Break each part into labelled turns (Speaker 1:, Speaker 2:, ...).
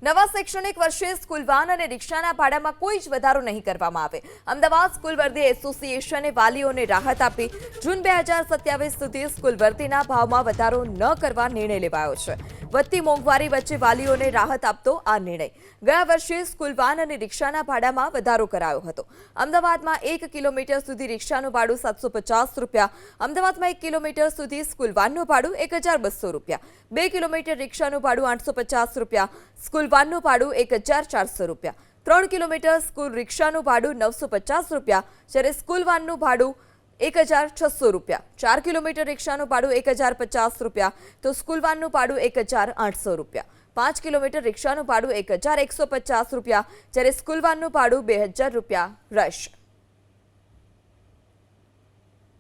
Speaker 1: નવા શૈક્ષણિક વર્ષે સ્કૂલ વાન અને રિક્ષાના ભાડામાં કોઈ જ વધારો નહીં કરવામાં આવે। અમદાવાદ સ્કૂલ વર્દી એસોસિએશને વાલીઓને રાહત આપી જૂન 2027 સુધી સ્કૂલ વર્દીના ભાવમાં વધારો ન કરવા નિર્ણય લેવાયો છે। વધતી મોંઘવારી વચ્ચે વાલીઓને રાહત આપતો આ નિર્ણય ગયા વર્ષે સ્કૂલ વાન અને રિક્ષાના ભાડામાં વધારો કરાયો હતો। અમદાવાદમાં 1 કિલોમીટર સુધી રિક્ષાનું ભાડું 750 રૂપિયા, અમદાવાદમાં 1 કિલોમીટર સુધી સ્કૂલ વાનનું ભાડું 1200 રૂપિયા, 2 કિલોમીટર રિક્ષાનું ભાડું 850 રૂપિયા, સ્કૂલ વાનનું ભાડું 1400 રૂપિયા, 3 કિલોમીટર સ્કૂલ રિક્ષાનું ભાડું 950 રૂપિયા, જ્યારે સ્કૂલ વાનનું ભાડું 1600 રૂપિયા, 4 કિલોમીટર રિક્ષાનું ભાડું 1050 રૂપિયા તો સ્કૂલ વાનનું ભાડું 1800 રૂપિયા, 5 કિલોમીટર રિક્ષાનું ભાડું 1150 રૂપિયા, જ્યારે સ્કૂલ વાનનું ભાડું 2000 રૂપિયા રહેશે।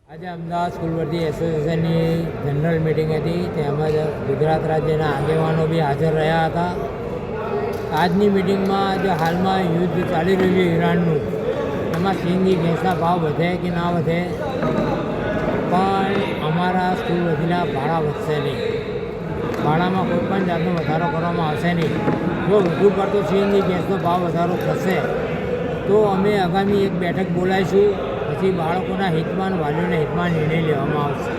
Speaker 2: આજે અમદાવાદ સ્કૂલ વર્દી એસોસિએશનની જનરલ મિટિંગ હતી, તેમજ ગુજરાત રાજ્યના આગેવાનો બી હાજર રહ્યા હતા। આજની મિટિંગમાં જે હાલમાં યુદ્ધ ચાલી રહ્યું છે ઈરાનનું, એમાં સીએનજી ગેસના ભાવ વધે કે ના વધે, પણ અમારા સ્કૂલ વર્દીના ભાડા વધશે નહીં, ભાડામાં કોઈ પણ જાતનો વધારો કરવામાં આવશે નહીં। જો વધુ પડતો સીએનજી ગેસનો ભાવ વધારો થશે તો અમે આગામી એક બેઠક બોલાવીશું, પછી બાળકોના હિતમાં અને વાલીઓના હિતમાં નિર્ણય લેવામાં આવશે।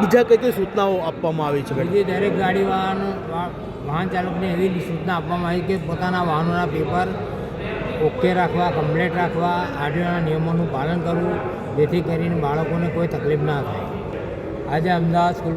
Speaker 3: બીજા કઈ કઈ સૂચનાઓ આપવામાં આવી છે?
Speaker 2: બીજી દરેક ગાડી વાહન ચાલકને એવી સૂચના આપવામાં આવી કે પોતાના વાહનોના પેપર ઓકે રાખવા, કમ્પ્લેટ રાખવા, આરટીઓના નિયમોનું પાલન કરવું, જેથી કરીને બાળકોને કોઈ તકલીફ ના થાય। આજે અમદાવાદ સ્કૂલ